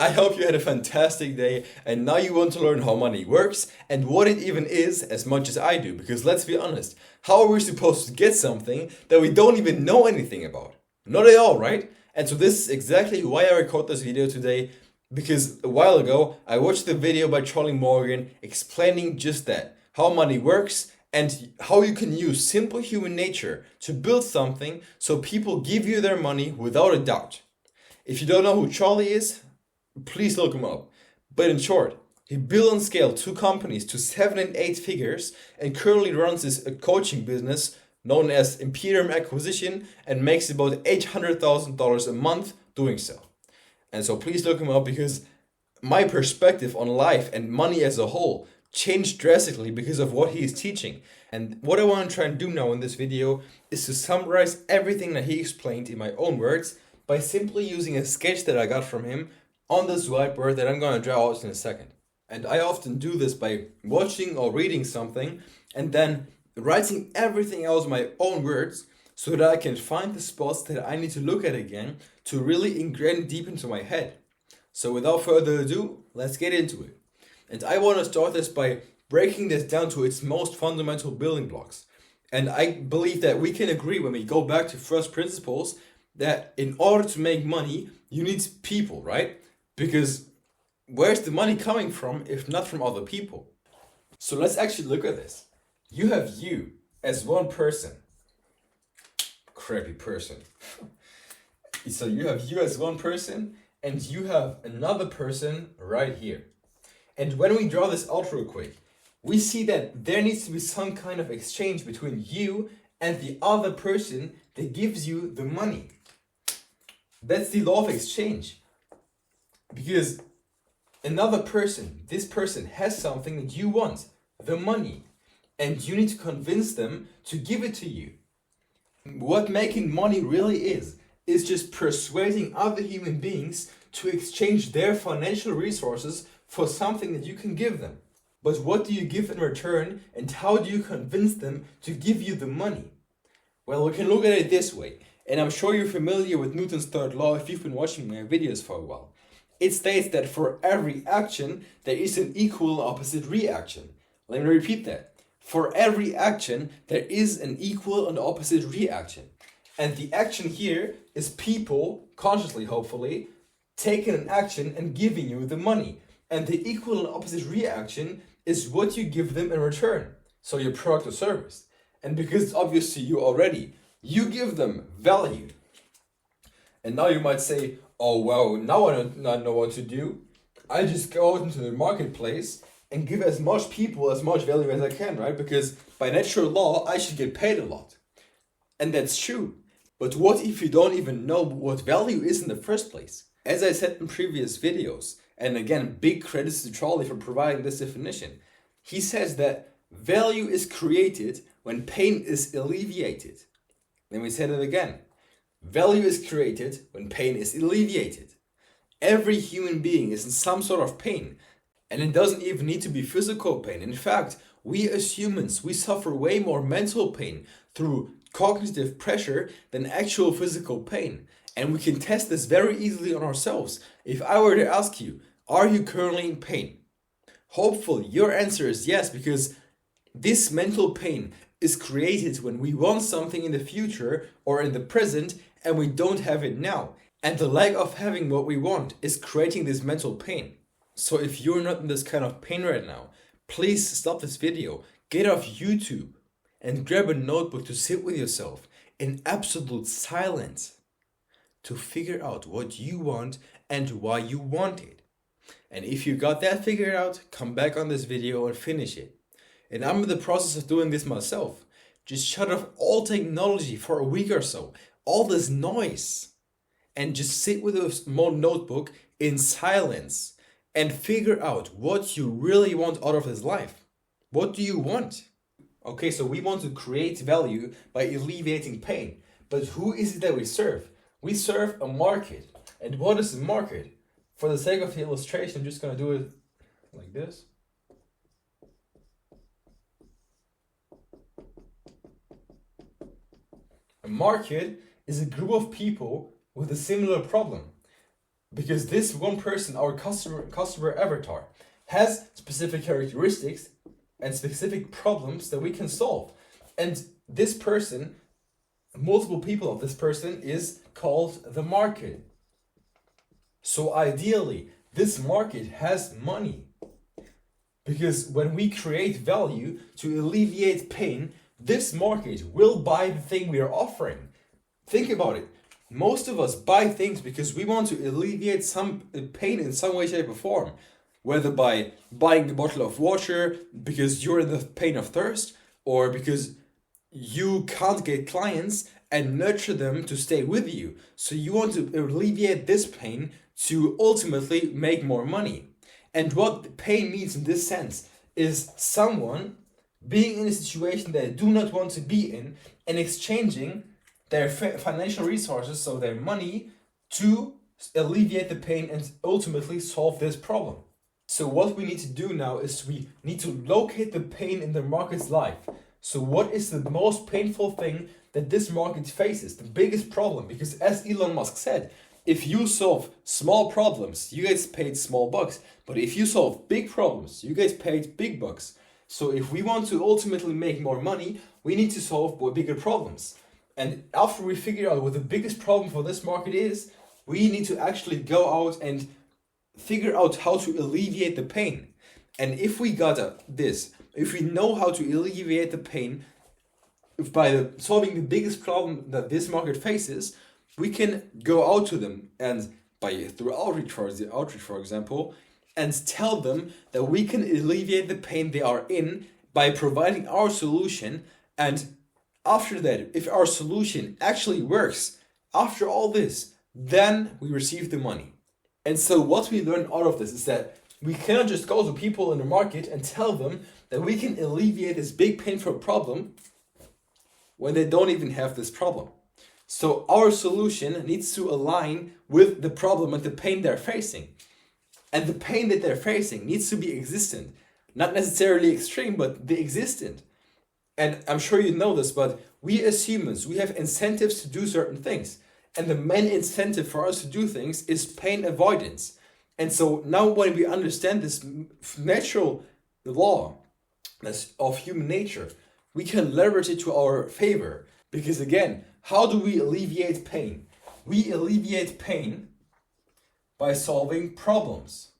I hope you had a fantastic day and now you want to learn how money works and what it even is as much as I do. Because let's be honest, how are we supposed to get something that we don't even know anything about? Not at all, right? And so this is exactly why I record this video today. Because a while ago, I watched the video by Charlie Morgan explaining just that, how money works and how you can use simple human nature to build something so people give you their money without a doubt. If you don't know who Charlie is, please look him up. But in short, he built and scaled two companies to 7 and 8 figures and currently runs this coaching business known as Imperium Acquisition and makes about $800,000 a month doing so. And so please look him up because my perspective on life and money as a whole changed drastically because of what he is teaching. And what I want to try and do now in this video is to summarize everything that he explained in my own words by simply using a sketch that I got from him on this whiteboard that I'm going to draw out in a second. And I often do this by watching or reading something and then writing everything else in my own words so that I can find the spots that I need to look at again to really ingrain deep into my head. So without further ado, let's get into it. And I want to start this by breaking this down to its most fundamental building blocks. And I believe that we can agree when we go back to first principles that in order to make money, you need people, right? Because where's the money coming from if not from other people? So let's actually look at this. You have you as one person. Crappy person. So you have you as one person and you have another person right here. And when we draw this out real quick, we see that there needs to be some kind of exchange between you and the other person that gives you the money. That's the law of exchange. Because another person, this person has something that you want, the money, and you need to convince them to give it to you. What making money really is just persuading other human beings to exchange their financial resources for something that you can give them. But what do you give in return and how do you convince them to give you the money? Well, we can look at it this way, and I'm sure you're familiar with Newton's third law if you've been watching my videos for a while. It states that for every action, there is an equal and opposite reaction. Let me repeat that. For every action, there is an equal and opposite reaction. And the action here is people, consciously hopefully, taking an action and giving you the money. And the equal and opposite reaction is what you give them in return. So your product or service. And because it's obvious to you already, you give them value. And now you might say, oh wow, now I don't know what to do. I just go out into the marketplace and give as much people as much value as I can, right? Because by natural law, I should get paid a lot. And that's true. But what if you don't even know what value is in the first place? As I said in previous videos, and again, big credits to Charlie for providing this definition. He says that value is created when pain is alleviated. Let me say that again. Value is created when pain is alleviated. Every human being is in some sort of pain. And it doesn't even need to be physical pain. In fact, we as humans, we suffer way more mental pain through cognitive pressure than actual physical pain. And we can test this very easily on ourselves. If I were to ask you, are you currently in pain? Hopefully your answer is yes, because this mental pain is created when we want something in the future or in the present and we don't have it now. And the lack of having what we want is creating this mental pain. So if you're not in this kind of pain right now, please stop this video, get off YouTube and grab a notebook to sit with yourself in absolute silence to figure out what you want and why you want it. And if you got that figured out, come back on this video and finish it. And I'm in the process of doing this myself. Just shut off all technology for a week or so, all this noise, and just sit with a small notebook in silence and figure out what you really want out of this life. What do you want? Okay, so we want to create value by alleviating pain. But who is it that we serve? We serve a market. And what is the market? For the sake of the illustration, I'm just going to do it like this. A market is a group of people with a similar problem. Because this one person, our customer avatar, has specific characteristics and specific problems that we can solve. And this person, multiple people of this person, is called the market. So ideally, this market has money. Because when we create value to alleviate pain, this market will buy the thing we are offering. Think about it. Most of us buy things because we want to alleviate some pain in some way, shape, or form. Whether by buying a bottle of water because you're in the pain of thirst, or because you can't get clients and nurture them to stay with you. So you want to alleviate this pain to ultimately make more money. And what pain means in this sense is someone being in a situation they do not want to be in and exchanging their financial resources, so their money, to alleviate the pain and ultimately solve this problem. So what we need to do now is we need to locate the pain in the market's life. So what is the most painful thing that this market faces, the biggest problem? Because as Elon Musk said, if you solve small problems, you get paid small bucks. But if you solve big problems, you get paid big bucks. So if we want to ultimately make more money, we need to solve bigger problems. And after we figure out what the biggest problem for this market is, we need to actually go out and figure out how to alleviate the pain. And if we got if we know how to alleviate the pain by solving the biggest problem that this market faces, we can go out to them and through outreach, for example, and tell them that we can alleviate the pain they are in by providing our solution. And after that, if our solution actually works, after all this, then we receive the money. And so what we learn out of this is that we cannot just go to people in the market and tell them that we can alleviate this big painful problem when they don't even have this problem. So our solution needs to align with the problem and the pain they're facing. And the pain that they're facing needs to be existent. Not necessarily extreme, but the existent. And I'm sure you know this, but we as humans, we have incentives to do certain things. And the main incentive for us to do things is pain avoidance. And so now when we understand this natural law of human nature, we can leverage it to our favor. Because again, how do we alleviate pain? We alleviate pain by solving problems.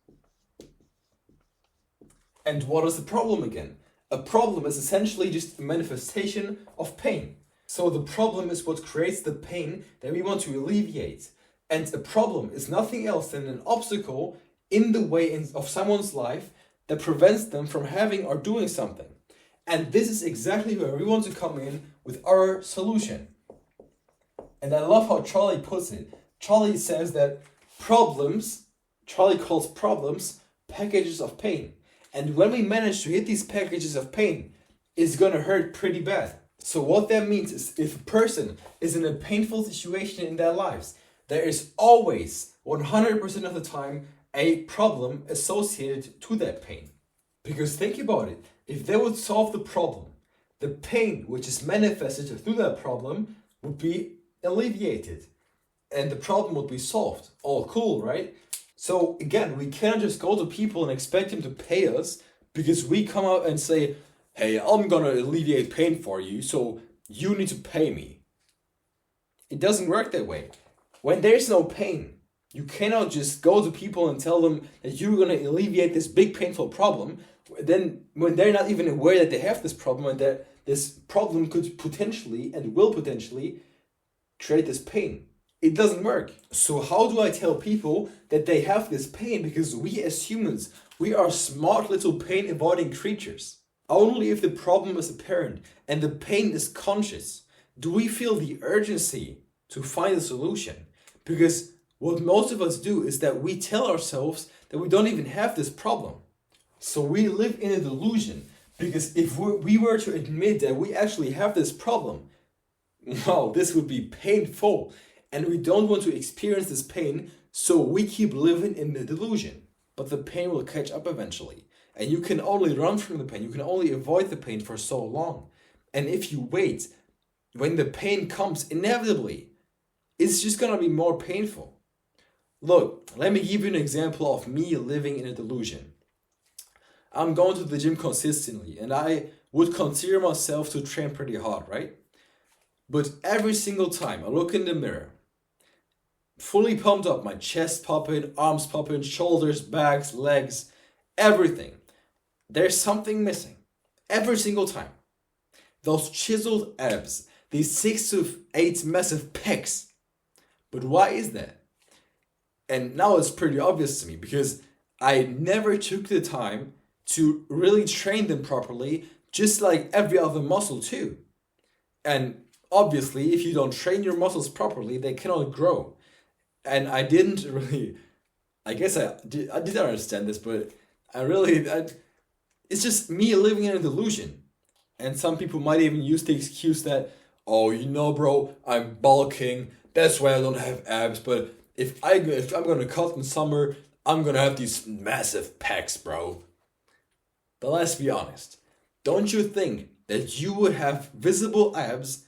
And what is the problem again? A problem is essentially just a manifestation of pain. So the problem is what creates the pain that we want to alleviate. And a problem is nothing else than an obstacle in the way of someone's life that prevents them from having or doing something. And this is exactly where we want to come in with our solution. And I love how Charlie puts it. Charlie says that Charlie calls problems packages of pain. And when we manage to hit these packages of pain, it's gonna hurt pretty bad. So what that means is if a person is in a painful situation in their lives, there is always 100% of the time a problem associated to that pain. Because think about it, if they would solve the problem, the pain which is manifested through that problem would be alleviated and the problem would be solved. All cool, right? So again, we can't just go to people and expect them to pay us because we come out and say, hey, I'm gonna alleviate pain for you, so you need to pay me. It doesn't work that way. When there's no pain, you cannot just go to people and tell them that you're gonna alleviate this big painful problem, then when they're not even aware that they have this problem and that this problem could potentially and will potentially create this pain. It doesn't work. So how do I tell people that they have this pain? Because we as humans, we are smart little pain avoiding creatures. Only if the problem is apparent and the pain is conscious do we feel the urgency to find a solution. Because what most of us do is that we tell ourselves that we don't even have this problem. So we live in a delusion. Because if we were to admit that we actually have this problem, wow, this would be painful. And we don't want to experience this pain, so we keep living in the delusion. But the pain will catch up eventually. And you can only run from the pain, you can only avoid the pain for so long. And if you wait, when the pain comes, inevitably, it's just gonna be more painful. Look, let me give you an example of me living in a delusion. I'm going to the gym consistently and I would consider myself to train pretty hard, right? But every single time I look in the mirror, fully pumped up, my chest popping, arms popping, shoulders, backs, legs, everything. There's something missing. Every single time. Those chiseled abs, these 6 to 8 massive pecs. But why is that? And now it's pretty obvious to me because I never took the time to really train them properly, just like every other muscle too. And obviously, if you don't train your muscles properly, they cannot grow. And I didn't really, I guess I did understand this, but it's just me living in a delusion. And some people might even use the excuse that, oh, bro, I'm bulking, that's why I don't have abs, but if I'm gonna cut in summer, I'm gonna have these massive pecs, bro. But let's be honest, don't you think that you would have visible abs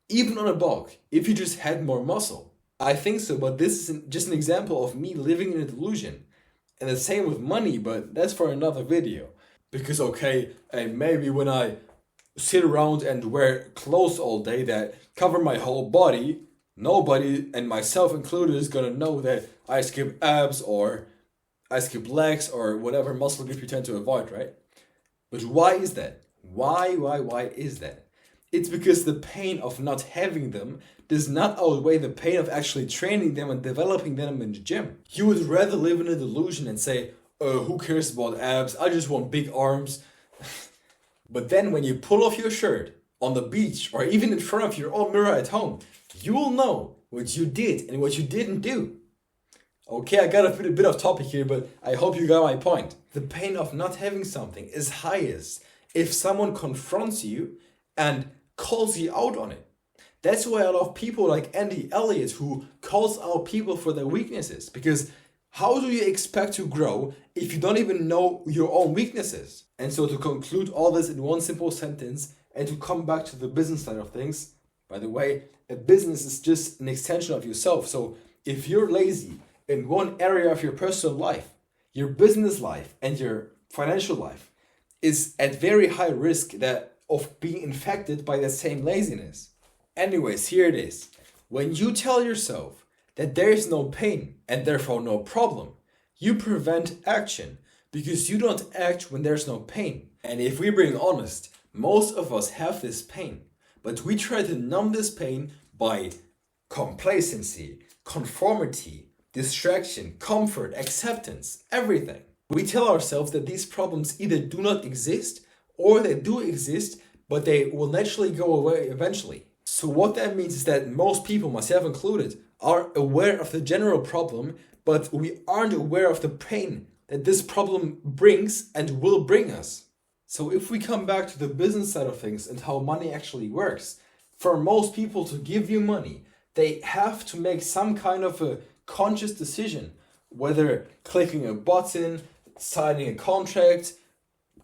even on a bulk if you just had more muscle? I think so, but this is just an example of me living in a delusion. And the same with money, but that's for another video. Because okay, and maybe when I sit around and wear clothes all day that cover my whole body, nobody, and myself included, is gonna know that I skip abs or I skip legs or whatever muscle group you tend to avoid, right? But why is that? Why is that? It's because the pain of not having them does not outweigh the pain of actually training them and developing them in the gym. You would rather live in a delusion and say, who cares about abs? I just want big arms. But then when you pull off your shirt on the beach or even in front of your own mirror at home, you will know what you did and what you didn't do. Okay, I got a bit off topic here, but I hope you got my point. The pain of not having something is highest if someone confronts you and calls you out on it. That's why I love people like Ilias who calls out people for their weaknesses. Because how do you expect to grow if you don't even know your own weaknesses? And so to conclude all this in one simple sentence and to come back to the business side of things, by the way, a business is just an extension of yourself. So if you're lazy in one area of your personal life, your business life and your financial life is at very high risk of being infected by the same laziness. Anyways, here it is. When you tell yourself that there is no pain and therefore no problem, you prevent action because you don't act when there's no pain. And if we're being honest, most of us have this pain, but we try to numb this pain by complacency, conformity, distraction, comfort, acceptance, everything. We tell ourselves that these problems either do not exist or they do exist, but they will naturally go away eventually. So what that means is that most people, myself included, are aware of the general problem, but we aren't aware of the pain that this problem brings and will bring us. So if we come back to the business side of things and how money actually works, for most people to give you money, they have to make some kind of a conscious decision, whether clicking a button, signing a contract,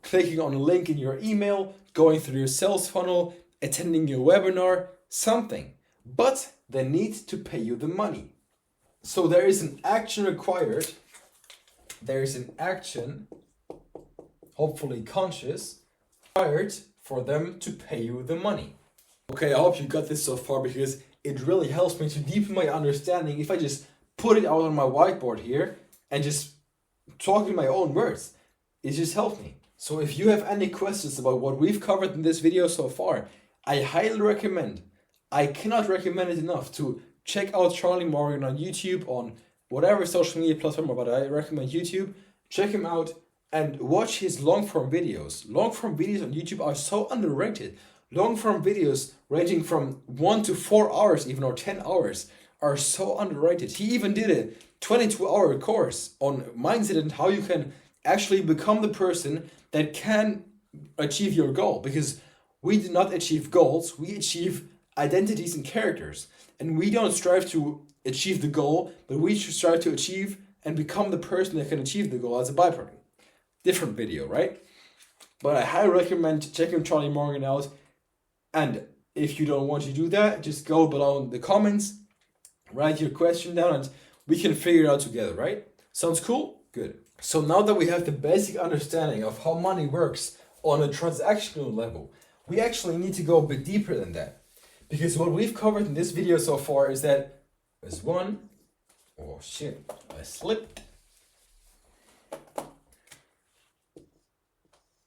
clicking on a link in your email, going through your sales funnel, attending your webinar, something. But they need to pay you the money. So there is an action required. There is an action, hopefully conscious, required for them to pay you the money. Okay, I hope you got this so far because it really helps me to deepen my understanding if I just put it out on my whiteboard here and just talk in my own words. It just helps me. So if you have any questions about what we've covered in this video so far, I highly recommend, I cannot recommend it enough, to check out Charlie Morgan on YouTube, on whatever social media platform, but I recommend YouTube. Check him out and watch his long-form videos. Long-form videos on YouTube are so underrated. Long-form videos ranging from 1 to 4 hours even, or 10 hours, are so underrated. He even did a 22-hour course on mindset and how you can actually become the person that can achieve your goal. Because we do not achieve goals, we achieve identities and characters. And we don't strive to achieve the goal, but we should strive to achieve and become the person that can achieve the goal as a byproduct. Different video, right? But I highly recommend checking Charlie Morgan out. And if you don't want to do that, just go below in the comments, write your question down, and we can figure it out together, right? Sounds cool? Good. So now that we have the basic understanding of how money works on a transactional level, we actually need to go a bit deeper than that. Because what we've covered in this video so far is that there's one, oh shit, I slipped.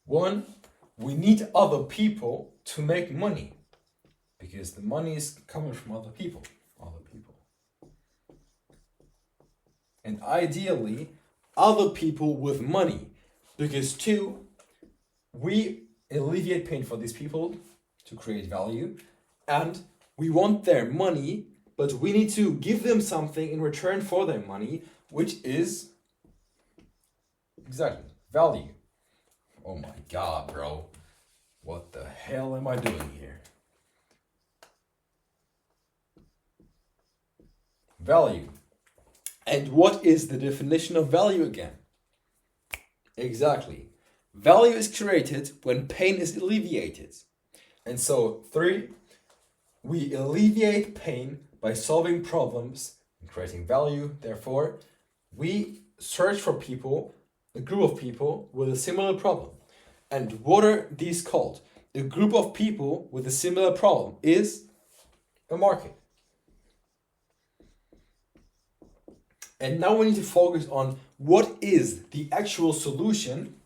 One, we need other people to make money. Because the money is coming from other people. And ideally, other people with money. Because two, we alleviate pain for these people to create value. And we want their money, but we need to give them something in return for their money, which is exactly value. Oh my god, bro. What the hell am I doing here? Value. And what is the definition of value again? Exactly. Value is created when pain is alleviated. And so, 3, we alleviate pain by solving problems and creating value. Therefore, we search for people, a group of people with a similar problem. And what are these called? A group of people with a similar problem is a market. And now we need to focus on what is the actual solution,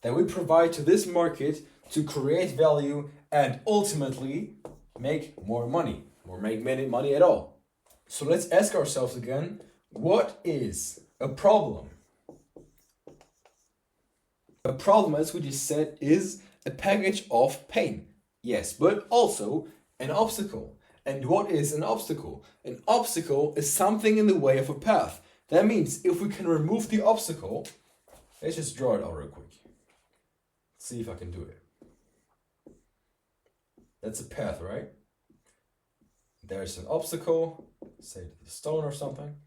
that we provide to this market to create value and ultimately make more money or make money at all. So let's ask ourselves again, what is a problem? A problem, as we just said, is a package of pain. Yes, but also an obstacle. And what is an obstacle? An obstacle is something in the way of a path. That means if we can remove the obstacle, let's just draw it out real quick. See if I can do it. That's a path, right? There's an obstacle, say the stone or something.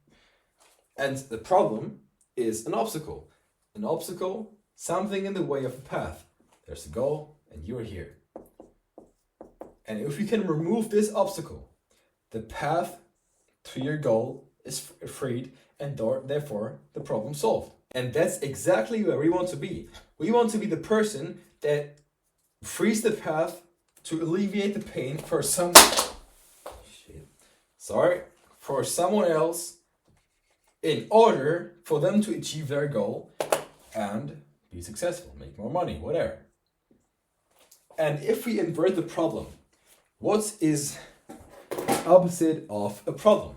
And the problem is an obstacle. An obstacle, something in the way of a path. There's a goal and you're here. And if we can remove this obstacle, the path to your goal is freed and therefore the problem solved. And that's exactly where we want to be. We want to be the person that frees the path to alleviate the pain for someone else in order for them to achieve their goal and be successful, make more money, whatever. And if we invert the problem, what is the opposite of a problem?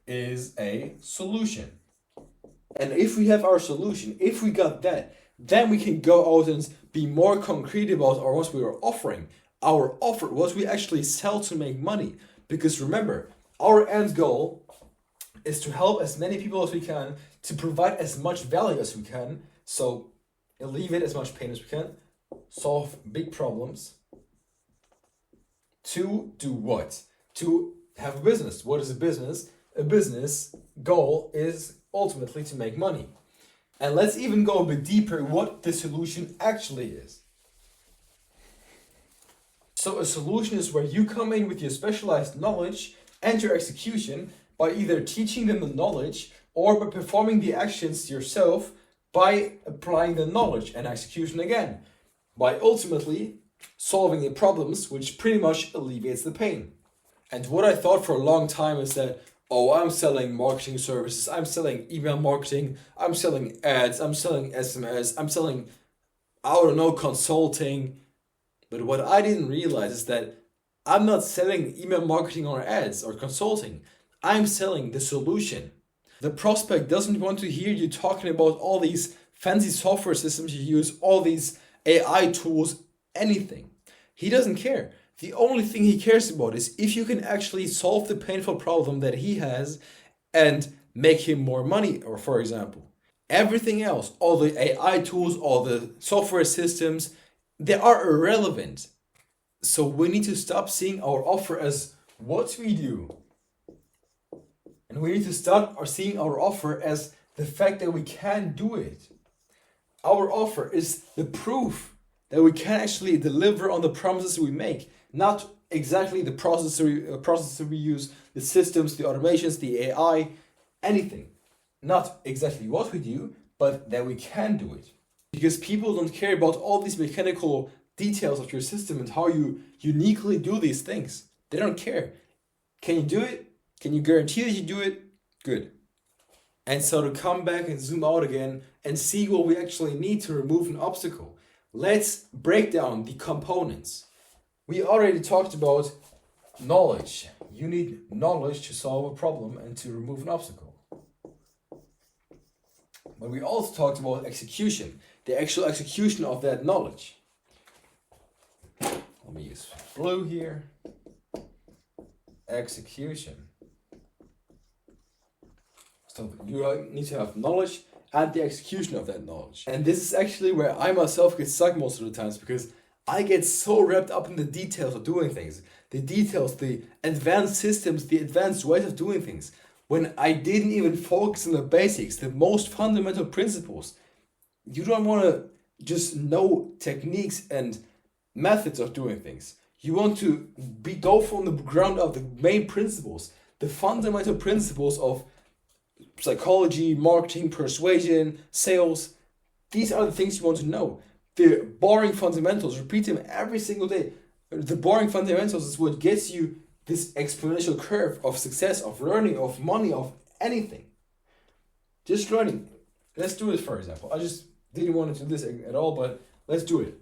Is a solution. And if we have our solution, if we got that, then we can go out and be more concrete about what we are offering. What we actually sell to make money. Because remember, our end goal is to help as many people as we can, to provide as much value as we can, so alleviate as much pain as we can, solve big problems. To do what? To have a business. What is a business? A business goal is ultimately to make money. And let's even go a bit deeper what the solution actually is. So a solution is where you come in with your specialized knowledge and your execution by either teaching them the knowledge or by performing the actions yourself by applying the knowledge and execution again. By ultimately solving the problems, which pretty much alleviates the pain. And what I thought for a long time is that, I'm selling marketing services, I'm selling email marketing, I'm selling ads, I'm selling SMS, I'm selling, consulting. But what I didn't realize is that I'm not selling email marketing or ads or consulting. I'm selling the solution. The prospect doesn't want to hear you talking about all these fancy software systems you use, all these AI tools, anything. He doesn't care. The only thing he cares about is if you can actually solve the painful problem that he has and make him more money, or for example. Everything else, all the AI tools, all the software systems, they are irrelevant. So we need to stop seeing our offer as what we do. And we need to start seeing our offer as the fact that we can do it. Our offer is the proof that we can actually deliver on the promises we make. Not exactly the processor we use, the systems, the automations, the AI, anything. Not exactly what we do, but that we can do it. Because people don't care about all these mechanical details of your system and how you uniquely do these things. They don't care. Can you do it? Can you guarantee that you do it? Good. And so to come back and zoom out again and see what we actually need to remove an obstacle, let's break down the components. We already talked about knowledge. You need knowledge to solve a problem and to remove an obstacle. But we also talked about execution, the actual execution of that knowledge. Let me use blue here. Execution. So you need to have knowledge and the execution of that knowledge. And this is actually where I myself get stuck most of the times, because I get so wrapped up in the details of doing things. The details, the advanced systems, the advanced ways of doing things. When I didn't even focus on the basics, the most fundamental principles. You don't want to just know techniques and methods of doing things. You want to go from the ground up, the main principles, the fundamental principles of psychology, marketing, persuasion, sales. These are the things you want to know. The boring fundamentals, repeat them every single day. The boring fundamentals is what gets you this exponential curve of success, of learning, of money, of anything. Just learning. Let's do it, for example. I just didn't want to do this at all, but let's do it.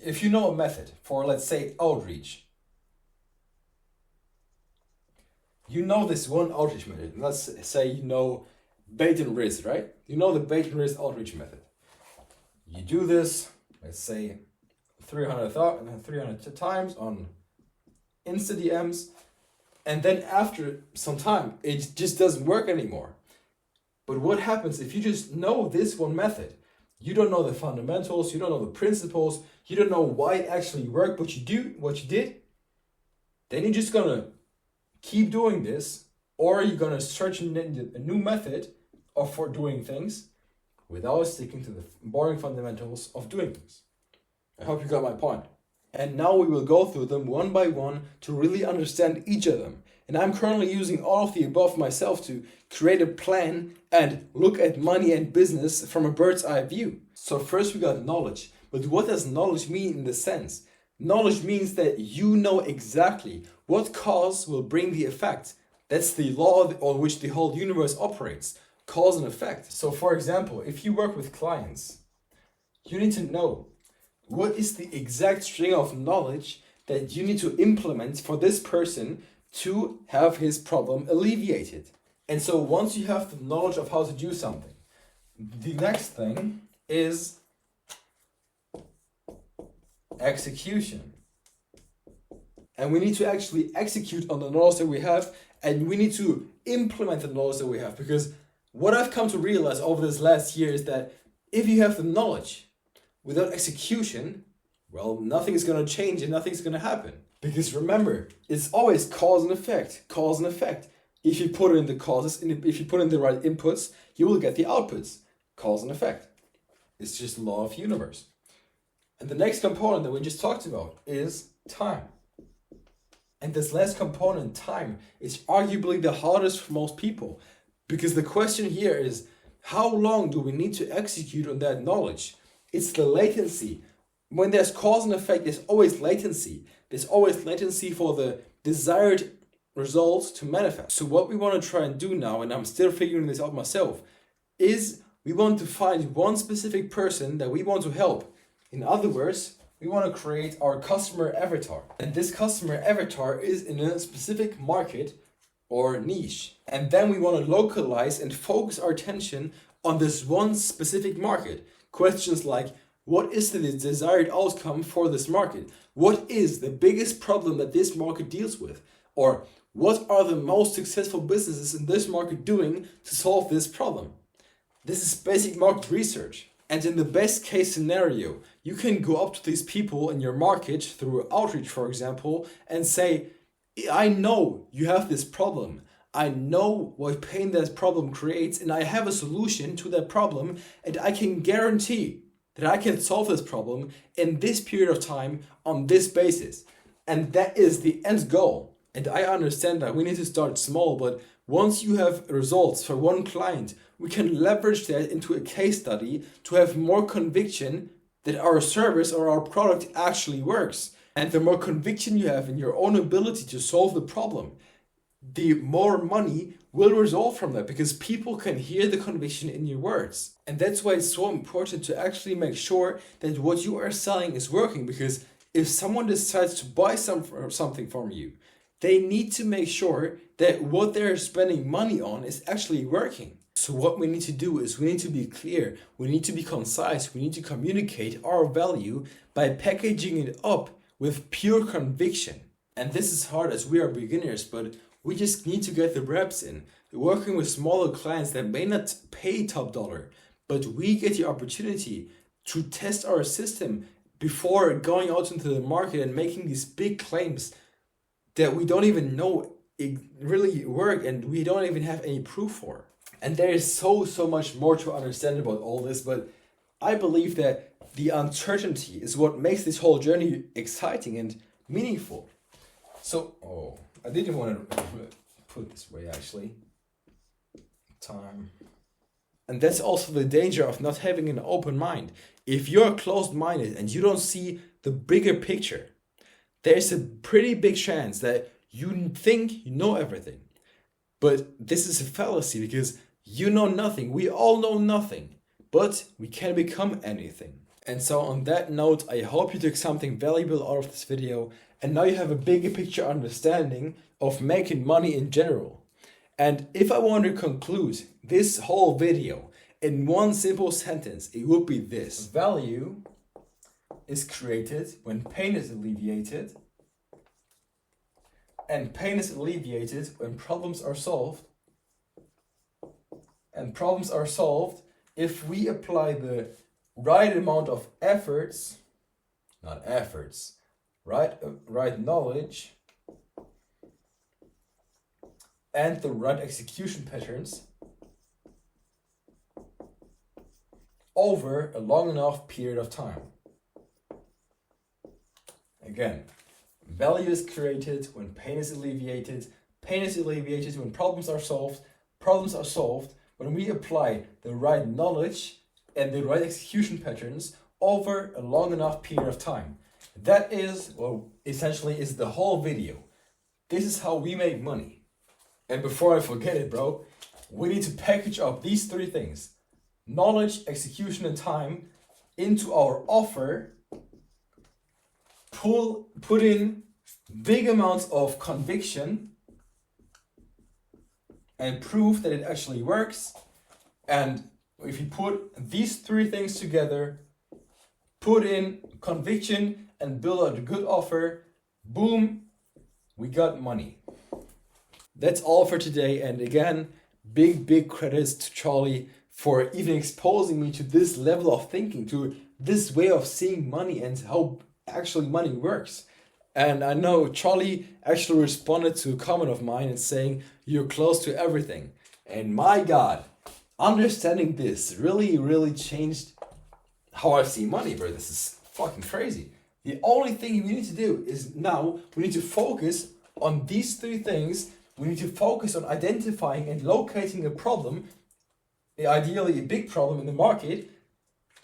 If you know a method for, let's say, outreach, you know this one outreach method. Let's say you know bait and risk, right? You know the bait and risk outreach method. You do this, let's say, 300 times on Insta DMs, and then after some time, it just doesn't work anymore. But what happens if you just know this one method? You don't know the fundamentals, you don't know the principles, you don't know why it actually worked, but you do what you did. Then you're just gonna keep doing this, or you're gonna search a new method for doing things without sticking to the boring fundamentals of doing things. I hope you got my point. And now we will go through them one by one to really understand each of them. And I'm currently using all of the above myself to create a plan and look at money and business from a bird's eye view. So first we got knowledge. But what does knowledge mean in the sense? Knowledge means that you know exactly what cause will bring the effect. That's the law on which the whole universe operates. Cause and effect. So for example, if you work with clients, you need to know what is the exact string of knowledge that you need to implement for this person to have his problem alleviated. And so once you have the knowledge of how to do something, the next thing is execution. And we need to actually execute on the knowledge that we have, and we need to implement the knowledge that we have. Because what I've come to realize over this last year is that if you have the knowledge without execution, well, nothing is going to change and nothing's going to happen. Because remember, it's always cause and effect, cause and effect. If you put in the causes, if you put in the right inputs, you will get the outputs, cause and effect. It's just the law of the universe. And the next component that we just talked about is time. And this last component, time, is arguably the hardest for most people. Because the question here is, how long do we need to execute on that knowledge? It's the latency. When there's cause and effect, there's always latency. There's always latency for the desired results to manifest. So what we want to try and do now, and I'm still figuring this out myself, is we want to find one specific person that we want to help. In other words, we want to create our customer avatar. And this customer avatar is in a specific market or niche. And then we want to localize and focus our attention on this one specific market. Questions like, what is the desired outcome for this market? What is the biggest problem that this market deals with? Or what are the most successful businesses in this market doing to solve this problem? This is basic market research. And in the best case scenario, you can go up to these people in your market through outreach, for example, and say, I know you have this problem. I know what pain that problem creates, and I have a solution to that problem, and I can guarantee that I can solve this problem in this period of time on this basis. And that is the end goal. And I understand that we need to start small, but once you have results for one client, we can leverage that into a case study to have more conviction that our service or our product actually works. And the more conviction you have in your own ability to solve the problem, the more money will result from that, because people can hear the conviction in your words. And that's why it's so important to actually make sure that what you are selling is working, because if someone decides to buy something from you, they need to make sure that what they're spending money on is actually working. So what we need to do is we need to be clear, we need to be concise, we need to communicate our value by packaging it up with pure conviction. And this is hard as we are beginners, but we just need to get the reps in. Working with smaller clients that may not pay top dollar, but we get the opportunity to test our system before going out into the market and making these big claims that we don't even know it really work and we don't even have any proof for. And there is so much more to understand about all this, but I believe that the uncertainty is what makes this whole journey exciting and meaningful. So, I didn't want to put this way actually. Time. And that's also the danger of not having an open mind. If you're closed-minded and you don't see the bigger picture, there's a pretty big chance that you think you know everything. But this is a fallacy, because you know nothing. We all know nothing, but we can become anything. And so on that note, I hope you took something valuable out of this video, and now you have a bigger picture understanding of making money in general. And if I want to conclude this whole video in one simple sentence, it would be this: value is created when pain is alleviated, and pain is alleviated when problems are solved, and problems are solved if we apply the right amount of right knowledge and the right execution patterns over a long enough period of time. Again, value is created when pain is alleviated when problems are solved when we apply the right knowledge and the right execution patterns over a long enough period of time. That is, well, essentially is the whole video. This is how we make money. And before I forget it, bro, we need to package up these three things: knowledge, execution, and time into our offer. Put in big amounts of conviction and proof that it actually works. And if you put these three things together, put in conviction and build out a good offer, boom, we got money. That's all for today. And again, big credits to Charlie for even exposing me to this level of thinking, to this way of seeing money and how actually money works. And I know Charlie actually responded to a comment of mine and saying, "You're close to everything." And my God, understanding this really changed how I see money, bro. This is fucking crazy. The only thing we need to do is now we need to focus on these three things. We need to focus on identifying and locating a problem, ideally a big problem in the market.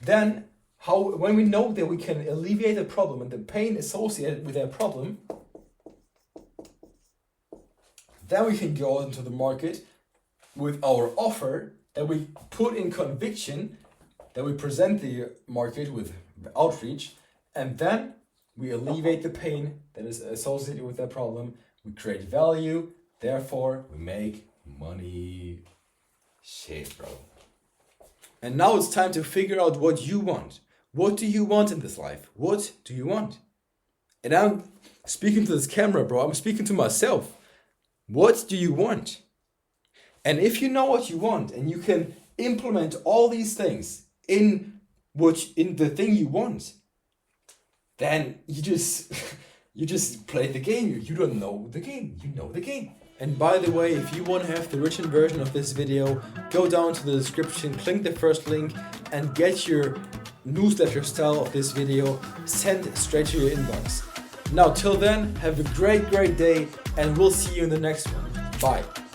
Then when we know that we can alleviate the problem and the pain associated with that problem, then we can go out into the market with our offer that we put in conviction, that we present the market with outreach, and then we alleviate the pain that is associated with that problem. We create value, therefore we make money. Shit, bro. And now it's time to figure out what you want. What do you want in this life? What do you want? And I'm speaking to this camera, bro. I'm speaking to myself. What do you want? And if you know what you want and you can implement all these things in the thing you want, then you just You just play the game. You don't know the game. You know the game. And by the way, if you want to have the written version of this video, go down to the description, click the first link, and get your newsletter style of this video sent straight to your inbox. Now till then, have a great day, and we'll see you in the next one. Bye.